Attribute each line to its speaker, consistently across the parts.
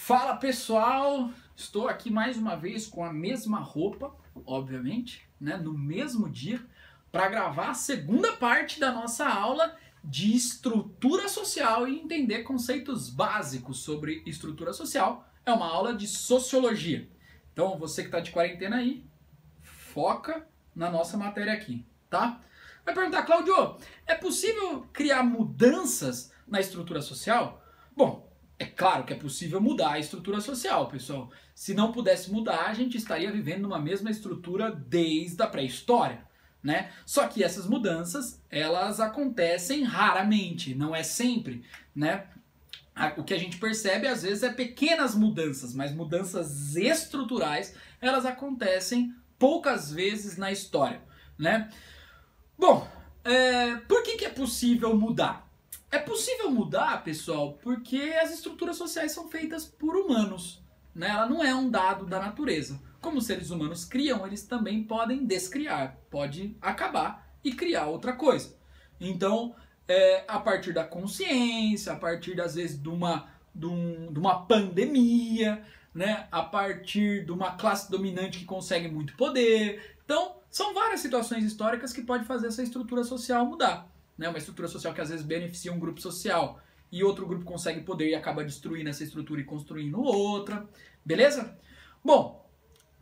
Speaker 1: Fala pessoal, estou aqui mais uma vez com a mesma roupa, obviamente, né, no mesmo dia, para gravar a segunda parte da nossa aula de estrutura social e entender conceitos básicos sobre estrutura social. É uma aula de sociologia. Então você que está de quarentena aí, foca na nossa matéria aqui, tá? Vai perguntar, Cláudio, é possível criar mudanças na estrutura social? Bom, é claro que é possível mudar a estrutura social, pessoal. Se não pudesse mudar, a gente estaria vivendo numa mesma estrutura desde a pré-história, né? Só que essas mudanças, elas acontecem raramente, não é sempre, né? O que a gente percebe, às vezes, é pequenas mudanças, mas mudanças estruturais, elas acontecem poucas vezes na história, né? Bom, por que é possível mudar? É possível mudar, pessoal, porque as estruturas sociais são feitas por humanos, né? Ela não é um dado da natureza. Como os seres humanos criam, eles também podem descriar, pode acabar e criar outra coisa. Então, a partir da consciência, a partir, às vezes, de uma pandemia, né? A partir de uma classe dominante que consegue muito poder. Então, são várias situações históricas que podem fazer essa estrutura social mudar. Né? Uma estrutura social que às vezes beneficia um grupo social e outro grupo consegue poder e acaba destruindo essa estrutura e construindo outra. Beleza? Bom,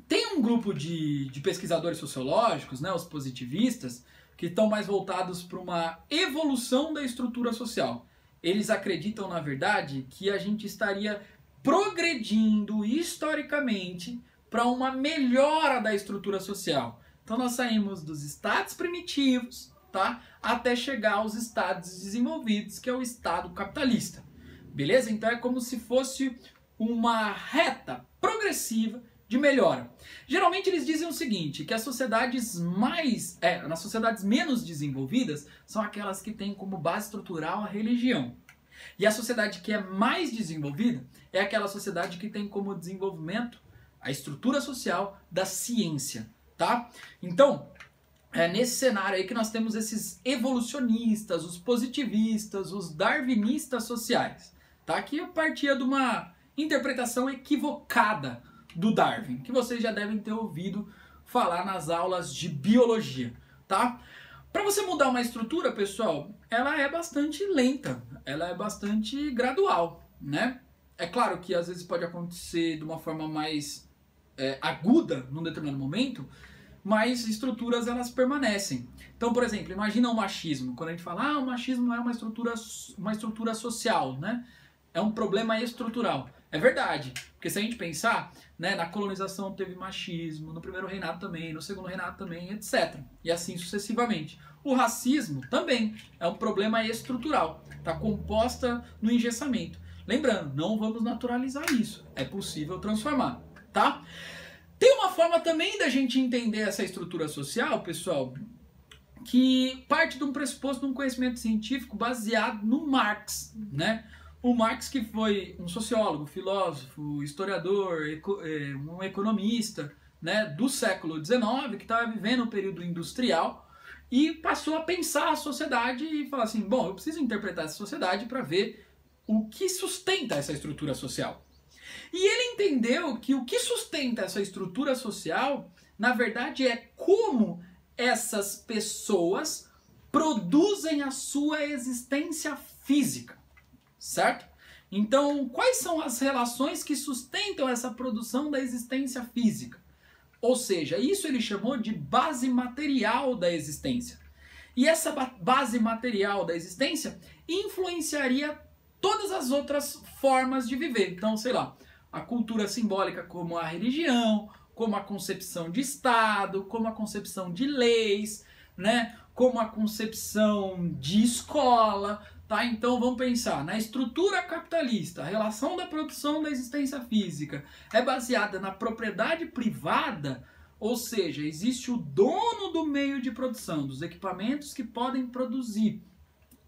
Speaker 1: tem um grupo de pesquisadores sociológicos, né, os positivistas, que estão mais voltados para uma evolução da estrutura social. Eles acreditam, na verdade, que a gente estaria progredindo historicamente para uma melhora da estrutura social. Então nós saímos dos estados primitivos, tá? Até chegar aos estados desenvolvidos, que é o estado capitalista. Beleza? Então é como se fosse uma reta progressiva de melhora. Geralmente eles dizem o seguinte, que as sociedades nas sociedades menos desenvolvidas são aquelas que têm como base estrutural a religião. E a sociedade que é mais desenvolvida é aquela sociedade que tem como desenvolvimento a estrutura social da ciência, tá? Então, é nesse cenário aí que nós temos esses evolucionistas, os positivistas, os darwinistas sociais, tá? Que partia de uma interpretação equivocada do Darwin, que vocês já devem ter ouvido falar nas aulas de biologia, tá? Para você mudar uma estrutura, pessoal, ela é bastante lenta, ela é bastante gradual, né? É claro que às vezes pode acontecer de uma forma mais aguda num determinado momento, mas estruturas elas permanecem. Então, por exemplo, imagina o machismo. Quando a gente fala, o machismo não é uma estrutura social, né? É um problema estrutural. É verdade, porque se a gente pensar, né, na colonização teve machismo, no primeiro reinado também, no segundo reinado também, etc. E assim sucessivamente. O racismo também é um problema estrutural, está composta no engessamento. Lembrando, não vamos naturalizar isso, é possível transformar, tá? Tem uma forma também da gente entender essa estrutura social, pessoal, que parte de um pressuposto de um conhecimento científico baseado no Marx, né? O Marx, que foi um sociólogo, filósofo, historiador, um economista, né, do século XIX, que estava vivendo o período industrial e passou a pensar a sociedade e falar assim, bom, eu preciso interpretar essa sociedade para ver o que sustenta essa estrutura social. E ele entendeu que o que sustenta essa estrutura social, na verdade, é como essas pessoas produzem a sua existência física, certo? Então, quais são as relações que sustentam essa produção da existência física? Ou seja, isso ele chamou de base material da existência. E essa base material da existência influenciaria todas as outras formas de viver. Então, sei lá, a cultura simbólica como a religião, como a concepção de Estado, como a concepção de leis, né? Como a concepção de escola, tá? Então vamos pensar, na estrutura capitalista, a relação da produção da existência física é baseada na propriedade privada, ou seja, existe o dono do meio de produção, dos equipamentos que podem produzir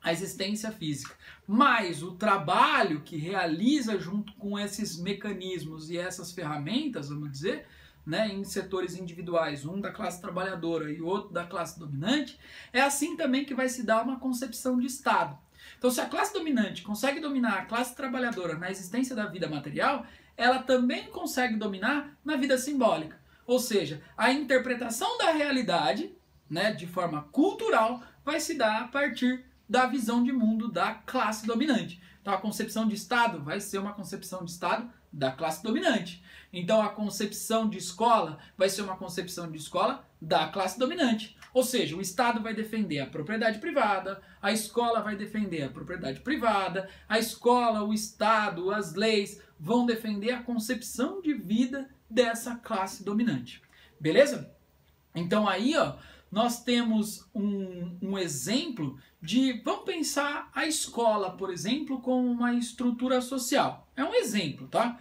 Speaker 1: a existência física, mas o trabalho que realiza junto com esses mecanismos e essas ferramentas, vamos dizer, né, em setores individuais, um da classe trabalhadora e outro da classe dominante, é assim também que vai se dar uma concepção de Estado. Então, se a classe dominante consegue dominar a classe trabalhadora na existência da vida material, ela também consegue dominar na vida simbólica. Ou seja, a interpretação da realidade, né, de forma cultural, vai se dar a partir da visão de mundo da classe dominante. Então, a concepção de Estado vai ser uma concepção de Estado da classe dominante. Então, a concepção de escola vai ser uma concepção de escola da classe dominante. Ou seja, o Estado vai defender a propriedade privada, a escola vai defender a propriedade privada, a escola, o Estado, as leis vão defender a concepção de vida dessa classe dominante. Beleza? Então aí, ó, nós temos um exemplo de, vamos pensar a escola, por exemplo, como uma estrutura social. É um exemplo, tá?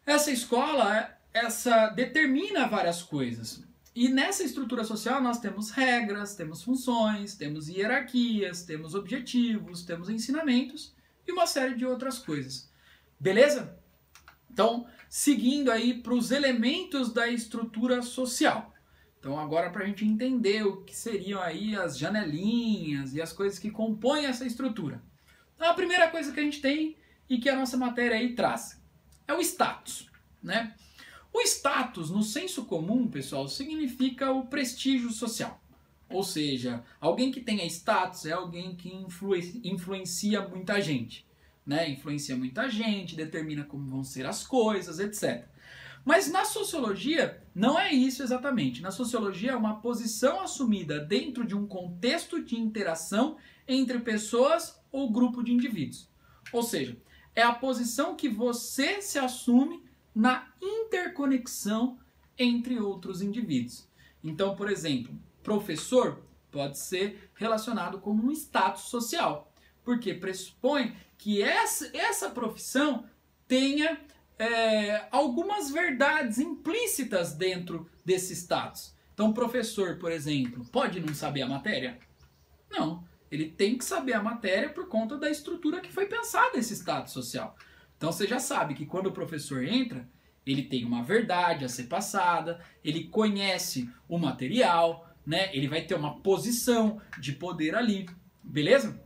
Speaker 1: Essa escola, essa determina várias coisas. E nessa estrutura social nós temos regras, temos funções, temos hierarquias, temos objetivos, temos ensinamentos e uma série de outras coisas. Beleza? Então, seguindo aí para os elementos da estrutura social. Então, agora para a gente entender o que seriam aí as janelinhas e as coisas que compõem essa estrutura. Então, a primeira coisa que a gente tem e que a nossa matéria aí traz é o status, né? O status, no senso comum, pessoal, significa o prestígio social. Ou seja, alguém que tenha status é alguém que influencia muita gente, né? Influencia muita gente, determina como vão ser as coisas, etc. Mas na sociologia não é isso exatamente. Na sociologia é uma posição assumida dentro de um contexto de interação entre pessoas ou grupo de indivíduos. Ou seja, é a posição que você se assume na interconexão entre outros indivíduos. Então, por exemplo, professor pode ser relacionado como um status social, porque pressupõe que essa profissão tenha algumas verdades implícitas dentro desse status. Então, o professor, por exemplo, pode não saber a matéria? Não, ele tem que saber a matéria por conta da estrutura que foi pensada esse status social. Então você já sabe que quando o professor entra, ele tem uma verdade a ser passada, ele conhece o material, né? Ele vai ter uma posição de poder ali, beleza?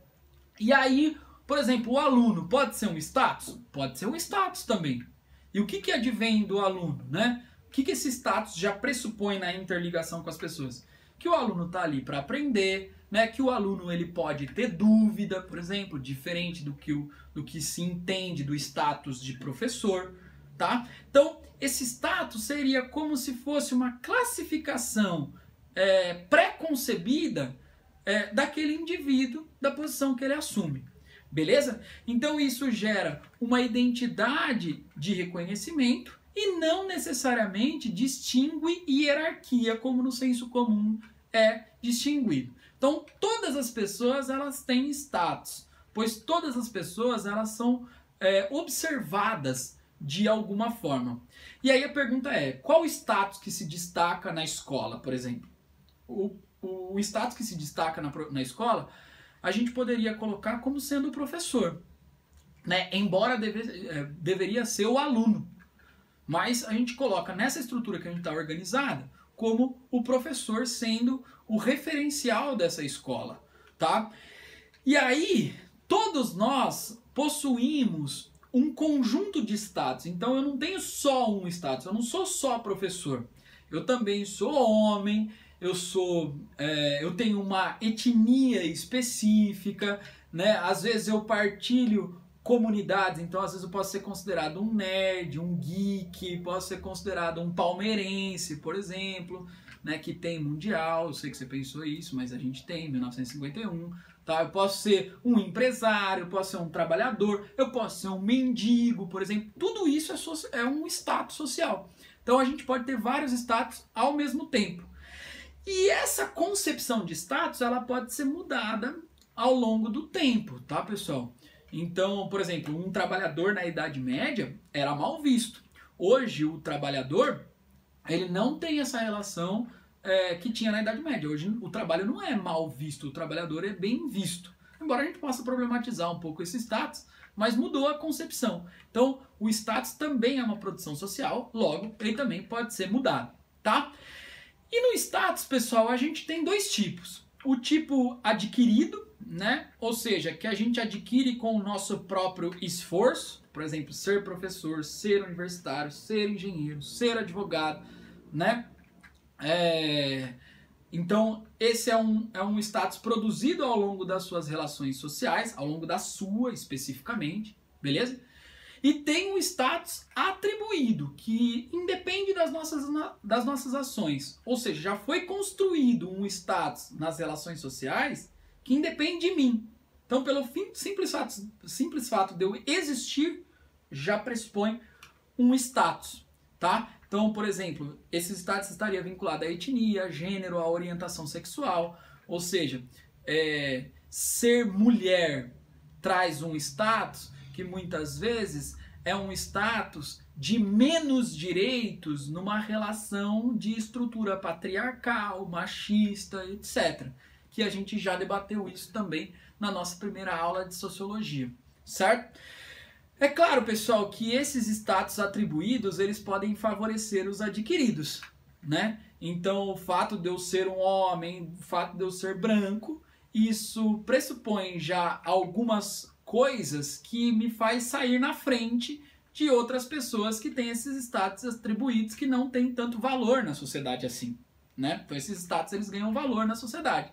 Speaker 1: E aí, por exemplo, o aluno pode ser um status? Pode ser um status também. E o que advém do aluno, né? O que esse status já pressupõe na interligação com as pessoas? Que o aluno está ali para aprender, né? Que o aluno ele pode ter dúvida, por exemplo, diferente do que se entende do status de professor, tá? Então, esse status seria como se fosse uma classificação pré-concebida daquele indivíduo, da posição que ele assume. Beleza? Então isso gera uma identidade de reconhecimento e não necessariamente distingue hierarquia, como no senso comum é distinguido. Então todas as pessoas elas têm status, pois todas as pessoas elas são observadas de alguma forma. E aí a pergunta é, qual o status que se destaca na escola, por exemplo? O status que se destaca na escola, a gente poderia colocar como sendo o professor, né? Embora deveria ser o aluno. Mas a gente coloca nessa estrutura que a gente está organizada como o professor sendo o referencial dessa escola, tá? E aí, todos nós possuímos um conjunto de status. Então eu não tenho só um status, eu não sou só professor. Eu também sou homem, eu tenho uma etnia específica, né? Às vezes eu partilho comunidades, então às vezes eu posso ser considerado um nerd, um geek, posso ser considerado um palmeirense, por exemplo, né, que tem mundial. Eu sei que você pensou isso, mas a gente tem, 1951, tá? Eu posso ser um empresário, eu posso ser um trabalhador, eu posso ser um mendigo, por exemplo. Tudo isso é um status social. Então a gente pode ter vários status ao mesmo tempo. E essa concepção de status, ela pode ser mudada ao longo do tempo, tá, pessoal? Então, por exemplo, um trabalhador na Idade Média era mal visto. Hoje, o trabalhador, ele não tem essa relação que tinha na Idade Média. Hoje, o trabalho não é mal visto, o trabalhador é bem visto. Embora a gente possa problematizar um pouco esse status, mas mudou a concepção. Então, o status também é uma produção social, logo, ele também pode ser mudado, tá? E no status, pessoal, a gente tem dois tipos. O tipo adquirido, né? Ou seja, que a gente adquire com o nosso próprio esforço, por exemplo, ser professor, ser universitário, ser engenheiro, ser advogado, né? Então, esse é um status produzido ao longo das suas relações sociais, ao longo da sua especificamente, beleza? E tem um status atribuído, que independe das nossas ações. Ou seja, já foi construído um status nas relações sociais que independe de mim. Então, pelo simples fato de eu existir, já pressupõe um status, tá? Então, por exemplo, esse status estaria vinculado à etnia, gênero, à orientação sexual. Ou seja, ser mulher traz um status que muitas vezes é um status de menos direitos numa relação de estrutura patriarcal, machista, etc. Que a gente já debateu isso também na nossa primeira aula de sociologia, certo? É claro, pessoal, que esses status atribuídos, eles podem favorecer os adquiridos, né? Então, o fato de eu ser um homem, o fato de eu ser branco, isso pressupõe já algumas coisas que me faz sair na frente de outras pessoas que têm esses status atribuídos que não têm tanto valor na sociedade assim, né? Então, esses status, eles ganham valor na sociedade.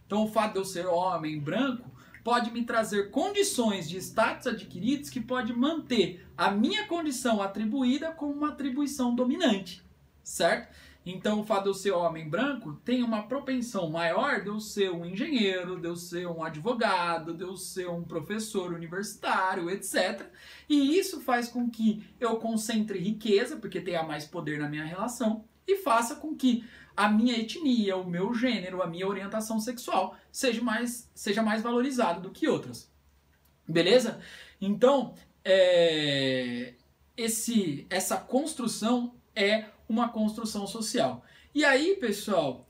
Speaker 1: Então, o fato de eu ser homem, branco, pode me trazer condições de status adquiridos que pode manter a minha condição atribuída como uma atribuição dominante, certo? Então, o fato de eu ser homem branco tem uma propensão maior de eu ser um engenheiro, de eu ser um advogado, de eu ser um professor universitário, etc. E isso faz com que eu concentre riqueza, porque tenha mais poder na minha relação, e faça com que a minha etnia, o meu gênero, a minha orientação sexual seja mais valorizado do que outras. Beleza? Então, essa construção é uma construção social. E aí, pessoal,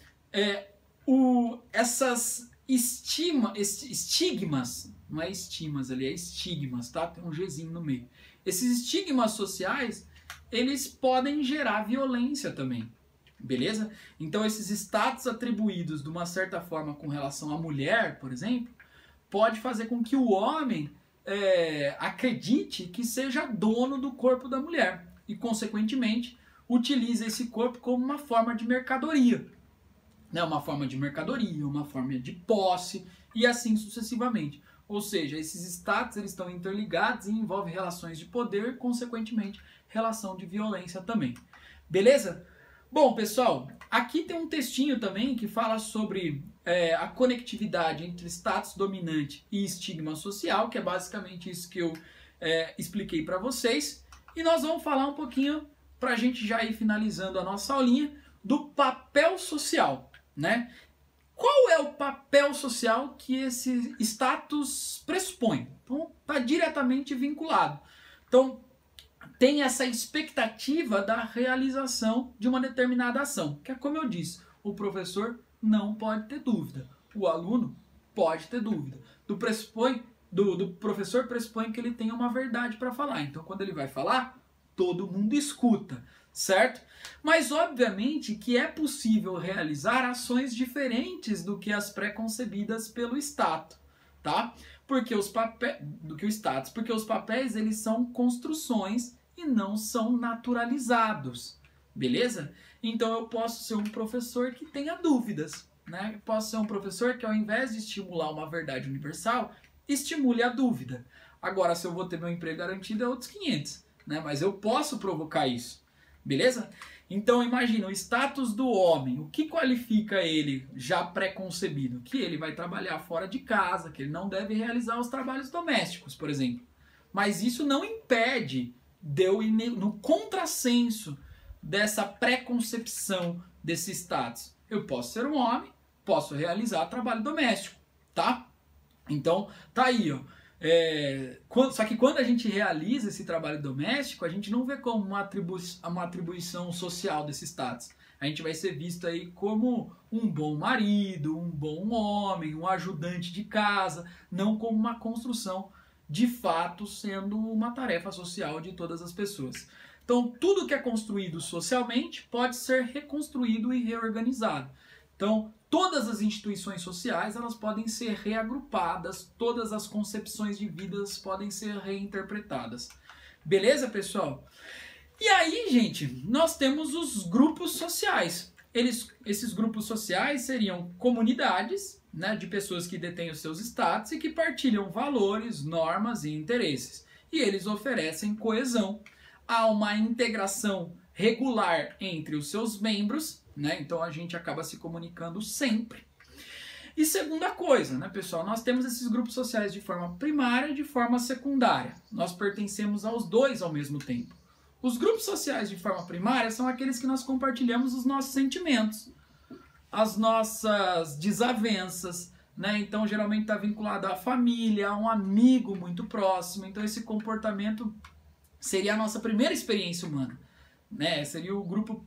Speaker 1: essas estigmas, não é estimas ali, é estigmas, tá? Tem um Gzinho no meio. Esses estigmas sociais, eles podem gerar violência também. Beleza? Então, esses status atribuídos de uma certa forma com relação à mulher, por exemplo, pode fazer com que o homem acredite que seja dono do corpo da mulher e, consequentemente, utilize esse corpo como uma forma de mercadoria. Né? Uma forma de mercadoria, uma forma de posse e assim sucessivamente. Ou seja, esses status eles estão interligados e envolvem relações de poder e, consequentemente, relação de violência também. Beleza? Bom, pessoal, aqui tem um textinho também que fala sobre a conectividade entre status dominante e estigma social, que é basicamente isso que eu expliquei para vocês. E nós vamos falar um pouquinho, para a gente já ir finalizando a nossa aulinha, do papel social, né? Qual é o papel social que esse status pressupõe? Então, está diretamente vinculado. Então, tem essa expectativa da realização de uma determinada ação, que é como eu disse, o professor não pode ter dúvida, o aluno pode ter dúvida. Do professor pressupõe que ele tenha uma verdade para falar, então quando ele vai falar, todo mundo escuta, certo? Mas obviamente que é possível realizar ações diferentes do que as pré-concebidas pelo status, tá? Porque os papéis eles são construções e não são naturalizados, beleza? Então eu posso ser um professor que tenha dúvidas, né? Eu posso ser um professor que ao invés de estimular uma verdade universal, estimule a dúvida. Agora, se eu vou ter meu emprego garantido é outros 500, né? Mas eu posso provocar isso, beleza? Então imagina, o status do homem, o que qualifica ele já pré-concebido? Que ele vai trabalhar fora de casa, que ele não deve realizar os trabalhos domésticos, por exemplo. Mas isso não impede de eu ir no contrassenso dessa pré-concepção desse status. Eu posso ser um homem, posso realizar trabalho doméstico, tá? Então, tá aí, ó. Só que quando a gente realiza esse trabalho doméstico, a gente não vê como uma atribuição social desse status. A gente vai ser visto aí como um bom marido, um bom homem, um ajudante de casa, não como uma construção de fato sendo uma tarefa social de todas as pessoas. Então, tudo que é construído socialmente pode ser reconstruído e reorganizado. Então, todas as instituições sociais, elas podem ser reagrupadas, todas as concepções de vidas podem ser reinterpretadas. Beleza, pessoal? E aí, gente, nós temos os grupos sociais. Esses grupos sociais seriam comunidades, né, de pessoas que detêm os seus status e que partilham valores, normas e interesses. E eles oferecem coesão. Há uma integração regular entre os seus membros, né? Então a gente acaba se comunicando sempre. E segunda coisa, né, pessoal? Nós temos esses grupos sociais de forma primária e de forma secundária. Nós pertencemos aos dois ao mesmo tempo. Os grupos sociais de forma primária são aqueles que nós compartilhamos os nossos sentimentos, as nossas desavenças, né? Então geralmente está vinculado à família, a um amigo muito próximo. Então esse comportamento seria a nossa primeira experiência humana, né? Seria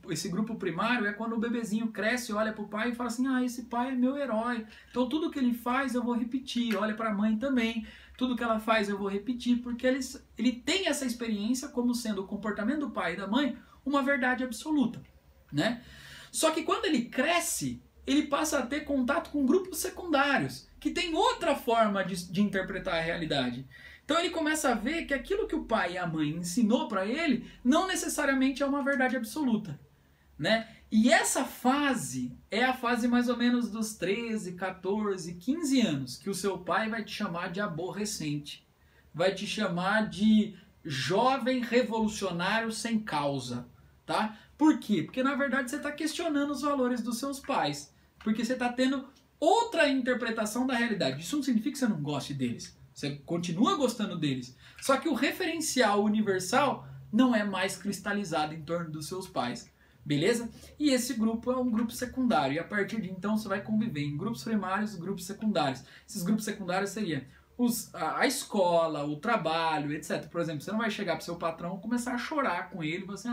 Speaker 1: esse grupo primário é quando o bebezinho cresce, olha para o pai e fala assim: ah, esse pai é meu herói, então tudo que ele faz eu vou repetir. Olha para a mãe também, tudo que ela faz eu vou repetir, porque ele tem essa experiência como sendo o comportamento do pai e da mãe uma verdade absoluta, né? Só que quando ele cresce, ele passa a ter contato com grupos secundários, que tem outra forma de interpretar a realidade. Então ele começa a ver que aquilo que o pai e a mãe ensinou para ele não necessariamente é uma verdade absoluta, né? E essa fase é a fase mais ou menos dos 13, 14, 15 anos, que o seu pai vai te chamar de aborrecente, vai te chamar de jovem revolucionário sem causa, tá? Por quê? Porque na verdade você está questionando os valores dos seus pais, porque você está tendo outra interpretação da realidade. Isso não significa que você não goste deles. Você continua gostando deles. Só que o referencial universal não é mais cristalizado em torno dos seus pais. Beleza? E esse grupo é um grupo secundário. E a partir de então você vai conviver em grupos primários e grupos secundários. Esses grupos secundários seriam a escola, o trabalho, etc. Por exemplo, você não vai chegar para o seu patrão e começar a chorar com ele. Você,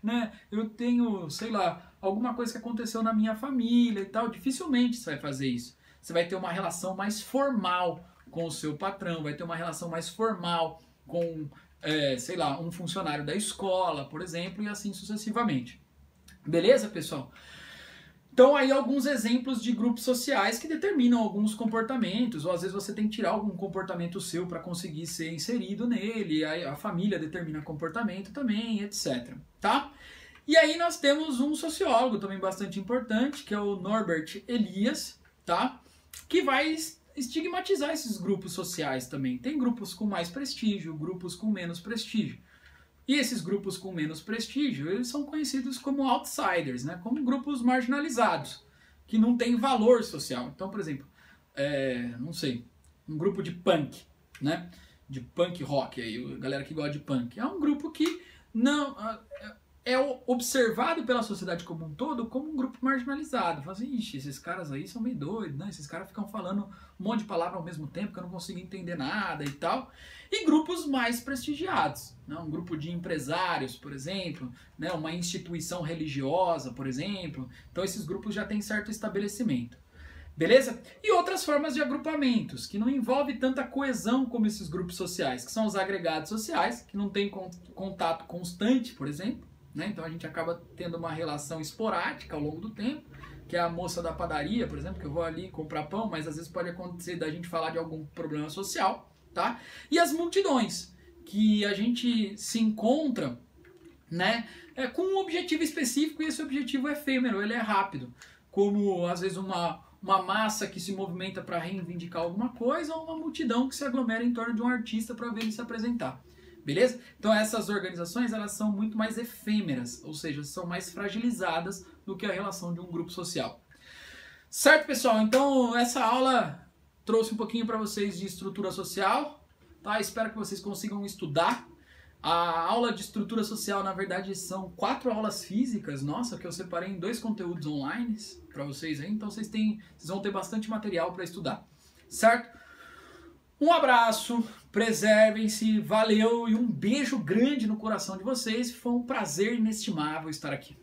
Speaker 1: né, eu tenho, sei lá, alguma coisa que aconteceu na minha família e tal. Dificilmente você vai fazer isso. Você vai ter uma relação mais formal com o seu patrão, vai ter uma relação mais formal com, sei lá, um funcionário da escola, por exemplo, e assim sucessivamente. Beleza, pessoal? Então aí alguns exemplos de grupos sociais que determinam alguns comportamentos, ou às vezes você tem que tirar algum comportamento seu para conseguir ser inserido nele, aí a família determina comportamento também, etc. Tá? E aí nós temos um sociólogo também bastante importante, que é o Norbert Elias, tá? Que vai estigmatizar esses grupos sociais também. Tem grupos com mais prestígio, grupos com menos prestígio. E esses grupos com menos prestígio, eles são conhecidos como outsiders, né? Como grupos marginalizados, que não têm valor social. Então, por exemplo, não sei, um grupo de punk, né? De punk rock, aí, a galera que gosta de punk. É um grupo que não é observado pela sociedade como um todo como um grupo marginalizado. Fala assim, ixi, esses caras aí são meio doidos, né? Esses caras ficam falando um monte de palavras ao mesmo tempo que eu não consigo entender nada e tal. E grupos mais prestigiados, né? Um grupo de empresários, por exemplo, né? Uma instituição religiosa, por exemplo. Então esses grupos já têm certo estabelecimento. Beleza? E outras formas de agrupamentos, que não envolve tanta coesão como esses grupos sociais, que são os agregados sociais, que não têm contato constante, por exemplo. Né? Então a gente acaba tendo uma relação esporádica ao longo do tempo, que é a moça da padaria, por exemplo, que eu vou ali comprar pão, mas às vezes pode acontecer da gente falar de algum problema social, tá? E as multidões, que a gente se encontra, né, com um objetivo específico, e esse objetivo é efêmero, ele é rápido, como às vezes uma massa que se movimenta para reivindicar alguma coisa, ou uma multidão que se aglomera em torno de um artista para ver ele se apresentar. Beleza? Então essas organizações, elas são muito mais efêmeras, ou seja, são mais fragilizadas do que a relação de um grupo social. Certo, pessoal? Então essa aula trouxe um pouquinho para vocês de estrutura social, tá? Espero que vocês consigam estudar. A aula de estrutura social, na verdade, são 4 aulas físicas, nossa, que eu separei em 2 conteúdos online para vocês aí, então vocês vão ter bastante material para estudar. Certo? Um abraço, preservem-se, valeu e um beijo grande no coração de vocês. Foi um prazer inestimável estar aqui.